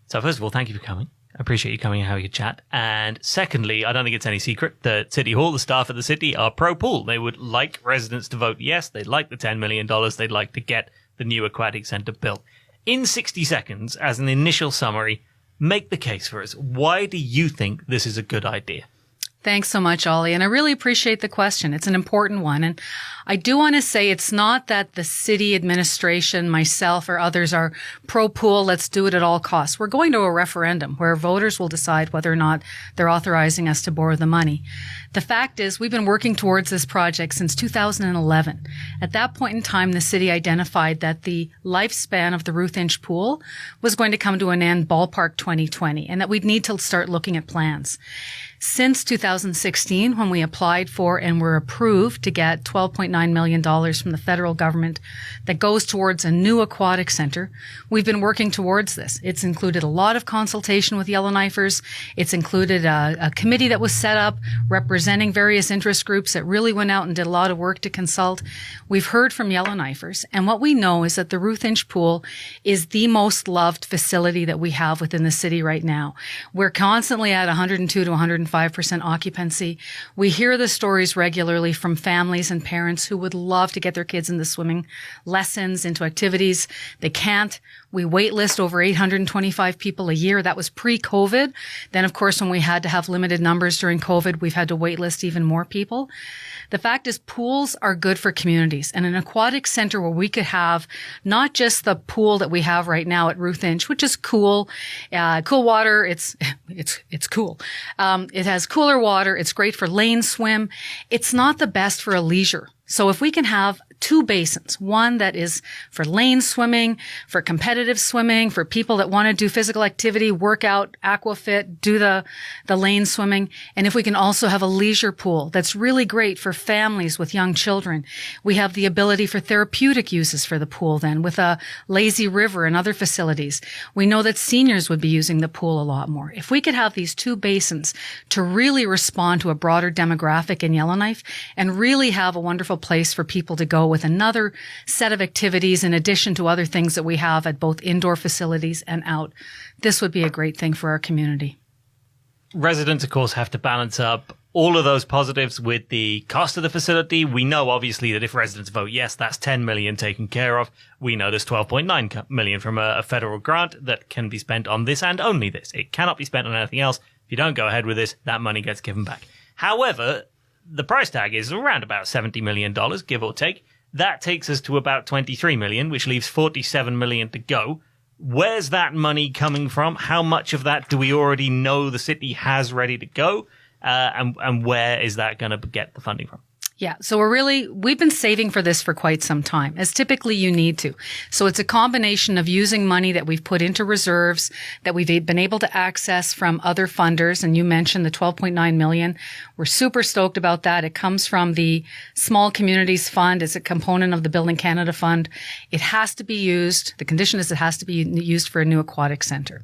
So first of all, thank you for coming. I appreciate you coming and having a chat. And secondly, I don't think it's any secret that City Hall, the staff at the city, are pro-pool. They would like residents to vote yes. They'd like the $10 million. They'd like to get the new aquatic centre built. In 60 seconds, as an initial summary, make the case for us. Why do you think this is a good idea? Thanks so much, Ollie. And I really appreciate the question. It's an important one. And I do want to say it's not that the city administration, myself, or others are pro-pool, let's do it at all costs. We're going to a referendum where voters will decide whether or not they're authorizing us to borrow the money. The fact is, we've been working towards this project since 2011. At that point in time, the city identified that the lifespan of the Ruth Inch pool was going to come to an end ballpark 2020, and that we'd need to start looking at plans. Since 2016, when we applied for and were approved to get $12.9 million from the federal government that goes towards a new aquatic center, we've been working towards this. It's included a lot of consultation with Yellowknifers. It's included a committee that was set up representing various interest groups that really went out and did a lot of work to consult. We've heard from Yellowknifers, and what we know is that the Ruth Inch pool is the most loved facility that we have within the city right now. We're constantly at 102 to 105% occupancy. We hear the stories regularly from families and parents who would love to get their kids into swimming lessons, into activities. They can't. We wait list over 825 people a year. That was pre-COVID. Then, of course, when we had to have limited numbers during COVID, we've had to wait list even more people. The fact is, pools are good for communities, and an aquatic center where we could have not just the pool that we have right now at Ruth Inch, which is cool, cool water. It's cool. It has cooler water. It's great for lane swim. It's not the best for a leisure. So if we can have two basins, one that is for lane swimming, for competitive swimming, for people that want to do physical activity, work out, aquafit, do the lane swimming. And if we can also have a leisure pool that's really great for families with young children. We have the ability for therapeutic uses for the pool then with a lazy river and other facilities. We know that seniors would be using the pool a lot more. If we could have these two basins to really respond to a broader demographic in Yellowknife and really have a wonderful place for people to go with another set of activities in addition to other things that we have at both indoor facilities and out, this would be a great thing for our community. Residents, of course, have to balance up all of those positives with the cost of the facility. We know, obviously, that if residents vote yes, that's $10 million taken care of. We know there's $12.9 million from a federal grant that can be spent on this and only this. It cannot be spent on anything else. If you don't go ahead with this, that money gets given back. However, the price tag is around about $70 million, give or take. That takes us to about $23 million, which leaves $47 million to go. Where's that money coming from? How much of that do we already know the city has ready to go? And where is that going to get the funding from? Yeah. So we've been saving for this for quite some time, as typically you need to. So it's a combination of using money that we've put into reserves that we've been able to access from other funders. And you mentioned the $12.9 million. We're super stoked about that. It comes from the Small Communities Fund. It's a component of the Building Canada Fund. It has to be used. The condition is it has to be used for a new aquatic center.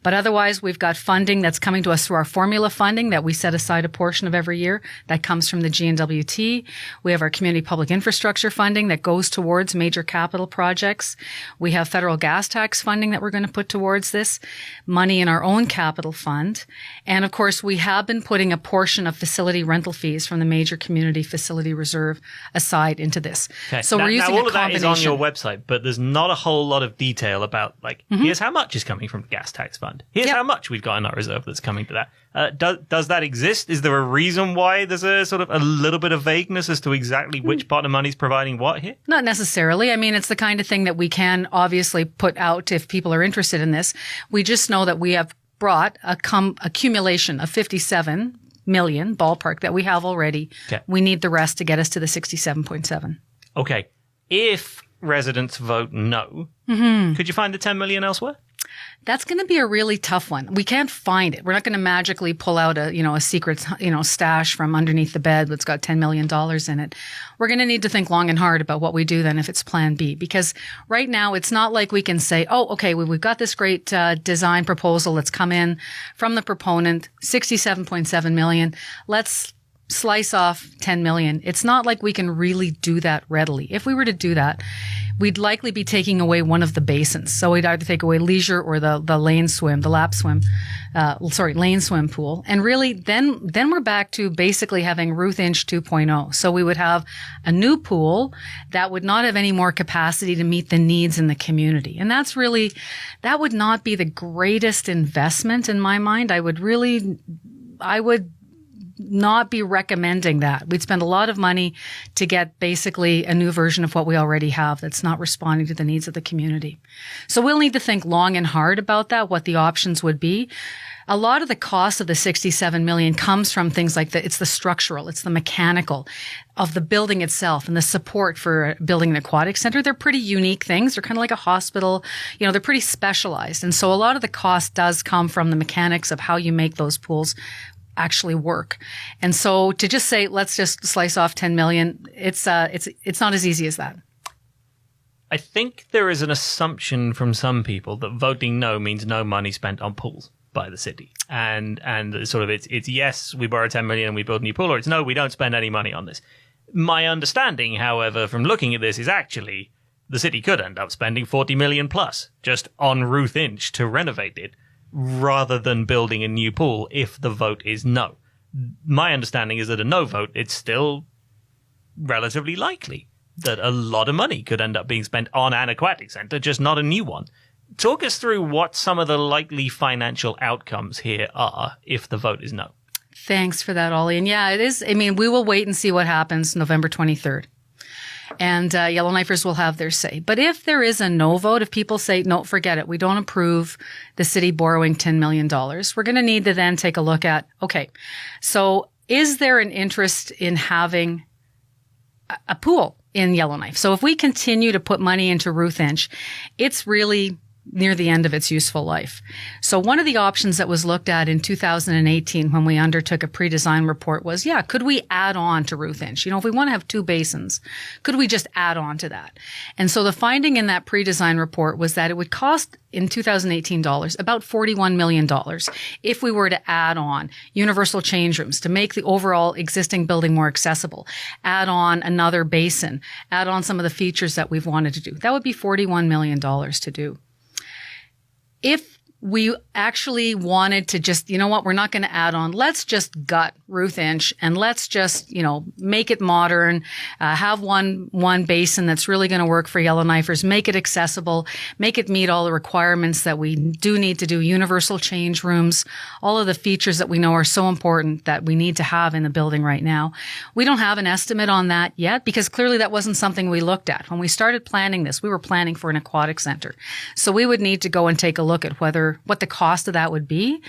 But otherwise, we've got funding that's coming to us through our formula funding that we set aside a portion of every year. That comes from the GNWT. We have our community public infrastructure funding that goes towards major capital projects. We have federal gas tax funding that we're going to put towards this, money in our own capital fund. And of course, we have been putting a portion of facility rental fees from the major community facility reserve aside into this. Okay. So we're using all a of that combination. is on your website, but there's not a whole lot of detail about, like, here's how much is coming from the gas tax fund. Here's how much we've got in our reserve that's coming to that. Does that exist? Is there a reason why there's a sort of a little bit of vagueness as to exactly which part of money's providing what here? Not necessarily. I mean, it's the kind of thing that we can obviously put out if people are interested in this. We just know that we have brought a accumulation of 57 million ballpark that we have already. Okay. We need the rest to get us to the 67.7. Okay. If residents vote no, could you find the 10 million elsewhere? That's going to be a really tough one. We can't find it. We're not going to magically pull out a secret, stash from underneath the bed that's got $10 million in it. We're going to need to think long and hard about what we do then if it's plan B, because right now it's not like we can say, oh, okay, we've got this great design proposal that's come in from the proponent, $67.7 million. Let's slice off 10 million. It's not like we can really do that readily. If we were to do that, we'd likely be taking away one of the basins. So we'd either take away leisure or the lane swim, the lane swim pool. And really then we're back to basically having Ruth Inch 2.0. So we would have a new pool that would not have any more capacity to meet the needs in the community. And that would not be the greatest investment in my mind. I would not be recommending that. We'd spend a lot of money to get basically a new version of what we already have that's not responding to the needs of the community. So we'll need to think long and hard about that, what the options would be. A lot of the cost of the 67 million comes from things like it's the structural, it's the mechanical of the building itself and the support for building an aquatic center. They're pretty unique things. They're kind of like a hospital. They're pretty specialized. And so a lot of the cost does come from the mechanics of how you make those pools actually work. And so to just say, let's just slice off 10 million, it's not as easy as that. I think there is an assumption from some people that voting no means no money spent on pools by the city. And sort of it's yes, we borrow 10 million and we build a new pool, or it's no, we don't spend any money on this. My understanding, however, from looking at this is actually the city could end up spending 40 million plus just on Ruth Inch to renovate it, rather than building a new pool if the vote is no. My understanding is that a no vote, it's still relatively likely that a lot of money could end up being spent on an aquatic center, just not a new one. Talk us through what some of the likely financial outcomes here are if the vote is no. Thanks for that, Ollie. And yeah, it is. I mean, we will wait and see what happens November 23rd. And Yellowknifers will have their say. But if there is a no vote, if people say, no, forget it, we don't approve the city borrowing $10 million, we're going to need to then take a look at, okay, so is there an interest in having a pool in Yellowknife? So if we continue to put money into Ruth Inch, it's really near the end of its useful life. So one of the options that was looked at in 2018 when we undertook a pre-design report was, could we add on to Ruth Inch? If we want to have two basins, could we just add on to that? And so the finding in that pre-design report was that it would cost in 2018 dollars about $41 million if we were to add on universal change rooms to make the overall existing building more accessible, add on another basin, add on some of the features that we've wanted to do. That would be $41 million to do. If we actually wanted to just, we're not going to add on, let's just gut Ruth Inch and let's just, make it modern, have one basin that's really going to work for Yellowknifers, make it accessible, make it meet all the requirements that we do need to do, universal change rooms, all of the features that we know are so important that we need to have in the building right now. We don't have an estimate on that yet because clearly that wasn't something we looked at. When we started planning this, we were planning for an aquatic center. So we would need to go and take a look at what the cost of that would be.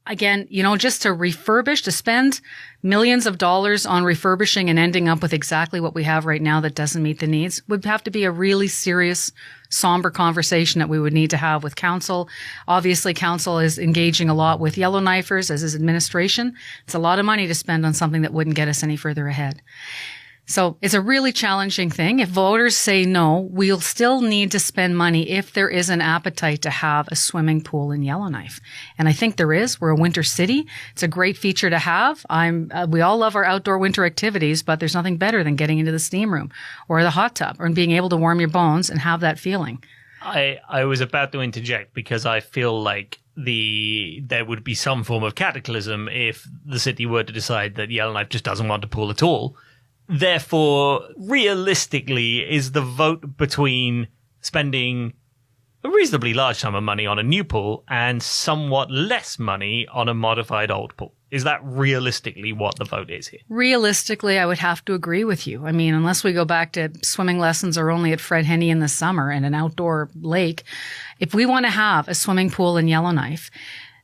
Again, just to refurbish, to spend millions of dollars on refurbishing and ending up with exactly what we have right now that doesn't meet the needs would have to be a really serious, somber conversation that we would need to have with council. Obviously, council is engaging a lot with Yellowknifers as is administration. It's a lot of money to spend on something that wouldn't get us any further ahead. So it's a really challenging thing. If voters say no, we'll still need to spend money if there is an appetite to have a swimming pool in Yellowknife. And I think there is. We're a winter city. It's a great feature to have. We all love our outdoor winter activities, but there's nothing better than getting into the steam room or the hot tub and being able to warm your bones and have that feeling. I was about to interject because I feel like there would be some form of cataclysm if the city were to decide that Yellowknife just doesn't want a pool at all. Therefore, realistically, is the vote between spending a reasonably large sum of money on a new pool and somewhat less money on a modified old pool? Is that realistically what the vote is here? Realistically, I would have to agree with you. I mean, unless we go back to swimming lessons are only at Fred Henney in the summer and an outdoor lake, if we want to have a swimming pool in Yellowknife,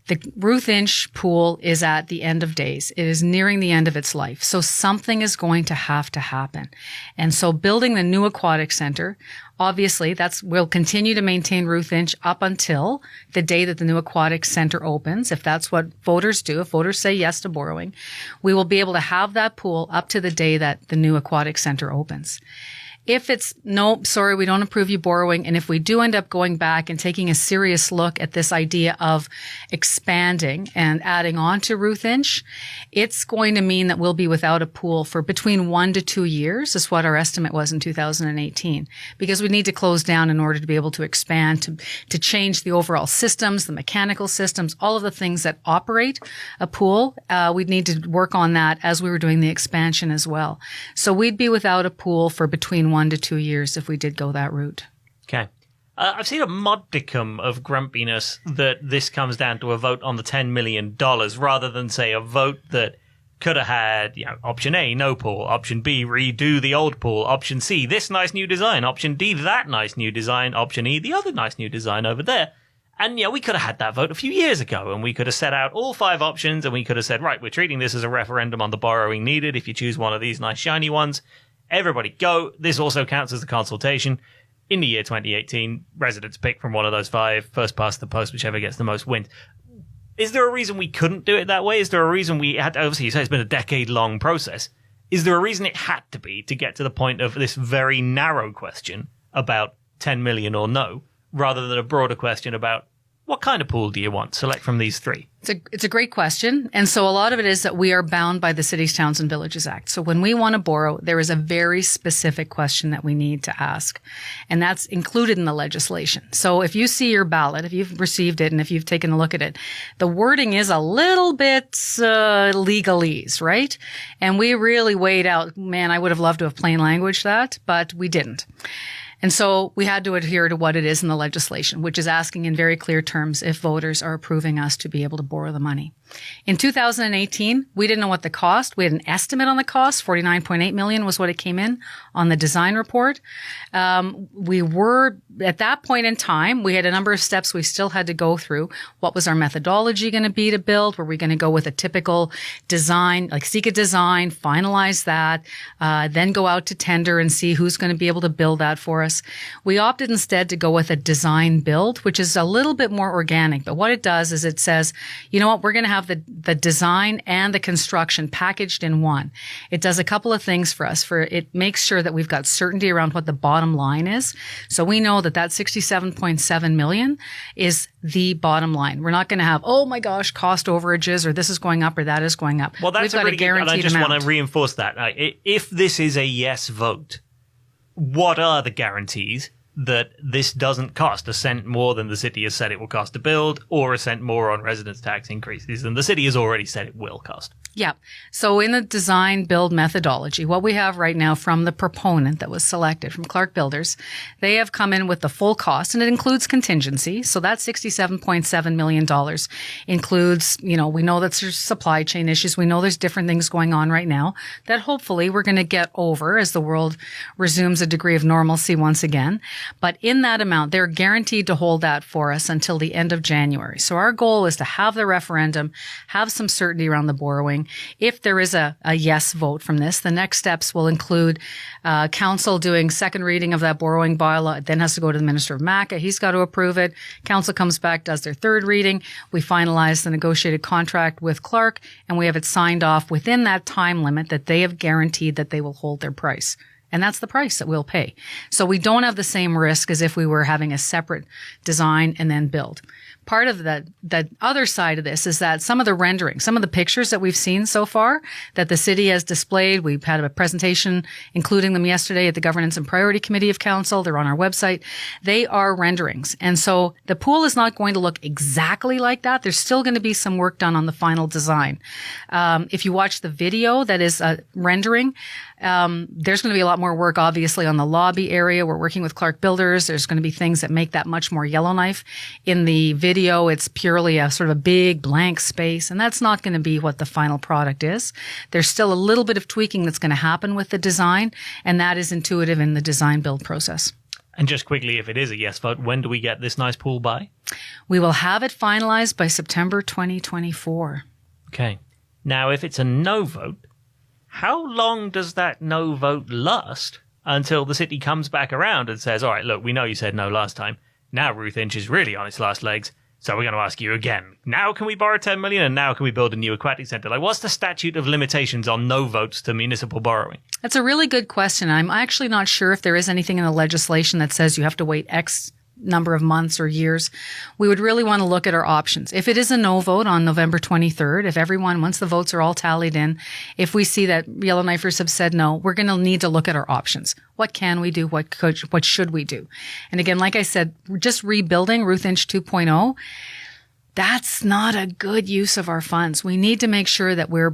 the Ruth Inch pool is at the end of days. It is nearing the end of its life. So something is going to have to happen. And so building the new aquatic center, obviously we'll continue to maintain Ruth Inch up until the day that the new aquatic center opens. If that's what voters do, if voters say yes to borrowing, we will be able to have that pool up to the day that the new aquatic center opens. If it's, nope, sorry, we don't approve you borrowing, and if we do end up going back and taking a serious look at this idea of expanding and adding on to Ruth Inch, it's going to mean that we'll be without a pool for between 1 to 2 years, is what our estimate was in 2018, because we need to close down in order to be able to expand, to change the overall systems, the mechanical systems, all of the things that operate a pool. We'd need to work on that as we were doing the expansion as well. So we'd be without a pool for between 1 to 2 years if we did go that route. Okay. I've seen a modicum of grumpiness that this comes down to a vote on the $10 million rather than, say, a vote that could have had, option A, no pool, option B, redo the old pool, option C, this nice new design, option D, that nice new design, option E, the other nice new design over there. And, we could have had that vote a few years ago, and we could have set out all 5 options, and we could have said, right, we're treating this as a referendum on the borrowing needed. If you choose one of these nice shiny ones, everybody go. This also counts as a consultation. In the year 2018, residents pick from one of those 5, first past the post, whichever gets the most wins. Is there a reason we couldn't do it that way? Is there a reason we had to, obviously you say it's been a decade-long process. Is there a reason it had to be to get to the point of this very narrow question about 10 million or no, rather than a broader question about what kind of pool do you want? Select from these 3. It's a great question. And so a lot of it is that we are bound by the Cities, Towns, and Villages Act. So when we want to borrow, there is a very specific question that we need to ask. And that's included in the legislation. So if you see your ballot, if you've received it and if you've taken a look at it, the wording is a little bit legalese, right? And we really weighed out, man, I would have loved to have plain language that, but we didn't. And so we had to adhere to what it is in the legislation, which is asking in very clear terms if voters are approving us to be able to borrow the money. In 2018, we didn't know what the cost. We had an estimate on the cost. $49.8 million was what it came in on the design report. We were, at that point in time, we had a number of steps we still had to go through. What was our methodology going to be to build? Were we going to go with a typical design, like seek a design, finalize that, then go out to tender and see who's going to be able to build that for us? We opted instead to go with a design build, which is a little bit more organic. But what it does is it says, you know what, we're going to have the design and the construction packaged in one. It does a couple of things for us. It makes sure that we've got certainty around what the bottom line is. So we know that 67.7 million is the bottom line. We're not going to have, oh my gosh, cost overages, or this is going up or that is going up. Well, that's we've got really a guaranteed good, and I just amount. want to reinforce that. If this is a yes vote, what are the guarantees that this doesn't cost a cent more than the city has said it will cost to build, or a cent more on residence tax increases than the city has already said it will cost? Yeah. So in the design build methodology, what we have right now from the proponent that was selected from Clark Builders, they have come in with the full cost, and it includes contingency. So that $67.7 million includes, we know that there's supply chain issues. We know there's different things going on right now that hopefully we're going to get over as the world resumes a degree of normalcy once again. But in that amount, they're guaranteed to hold that for us until the end of January. So our goal is to have the referendum, have some certainty around the borrowing. If there is a yes vote from this, the next steps will include council doing second reading of that borrowing bylaw. It then has to go to the Minister of MACA. He's got to approve it. Council comes back, does their third reading. We finalize the negotiated contract with Clark, and we have it signed off within that time limit that they have guaranteed that they will hold their price. And that's the price that we'll pay. So we don't have the same risk as if we were having a separate design and then build. Part of the other side of this is that some of the rendering, some of the pictures that we've seen so far that the city has displayed, we've had a presentation including them yesterday at the Governance and Priority Committee of Council. They're on our website. They are renderings. And so the pool is not going to look exactly like that. There's still going to be some work done on the final design. If you watch the video that is rendering, there's going to be a lot more work, obviously, on the lobby area. We're working with Clark Builders. There's going to be things that make that much more Yellowknife. In the video, it's purely a sort of a big blank space, and that's not going to be what the final product is. There's still a little bit of tweaking that's going to happen with the design, and that is intuitive in the design build process. And just quickly, if it is a yes vote, when do we get this nice pool by? We will have it finalized by September 2024. Okay. Now, if it's a no vote, how long does that no vote last until the city comes back around and says, all right, look, we know you said no last time. Now Ruth Inch is really on its last legs. So we're going to ask you again, now can we borrow 10 million and now can we build a new aquatic centre? Like, what's the statute of limitations on no votes to municipal borrowing? That's a really good question. I'm actually not sure if there is anything in the legislation that says you have to wait X number of months or years. We would really want to look at our options. If it is a no vote on November 23rd, if everyone, once the votes are all tallied in, if we see that Yellowknifers have said no, we're going to need to look at our options. What can we do? What should we do? And again, like I said, just rebuilding Ruth Inch 2.0, that's not a good use of our funds. We need to make sure that we're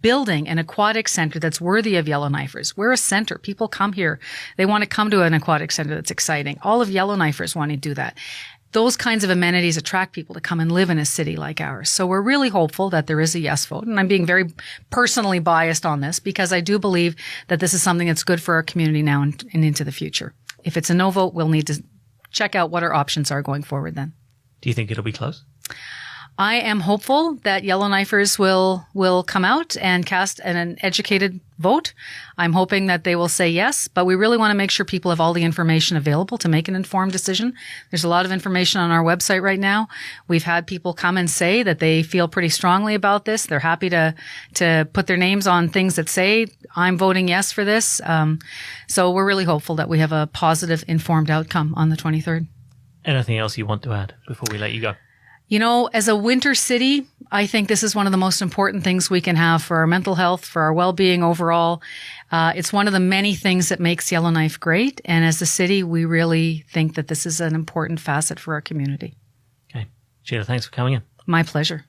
building an aquatic center that's worthy of Yellowknifers. We're a center. People come here. They want to come to an aquatic center that's exciting. All of Yellowknifers want to do that. Those kinds of amenities attract people to come and live in a city like ours. So we're really hopeful that there is a yes vote. And I'm being very personally biased on this because I do believe that this is something that's good for our community now and into the future. If it's a no vote, we'll need to check out what our options are going forward then. Do you think it'll be close? I am hopeful that Yellowknifers will come out and cast an educated vote. I'm hoping that they will say yes, but we really want to make sure people have all the information available to make an informed decision. There's a lot of information on our website right now. We've had people come and say that they feel pretty strongly about this. They're happy to put their names on things that say, I'm voting yes for this. So we're really hopeful that we have a positive, informed outcome on the 23rd. Anything else you want to add before we let you go? You know, as a winter city, I think this is one of the most important things we can have for our mental health, for our well-being overall. It's one of the many things that makes Yellowknife great. And as a city, we really think that this is an important facet for our community. Okay. Sheila, thanks for coming in. My pleasure.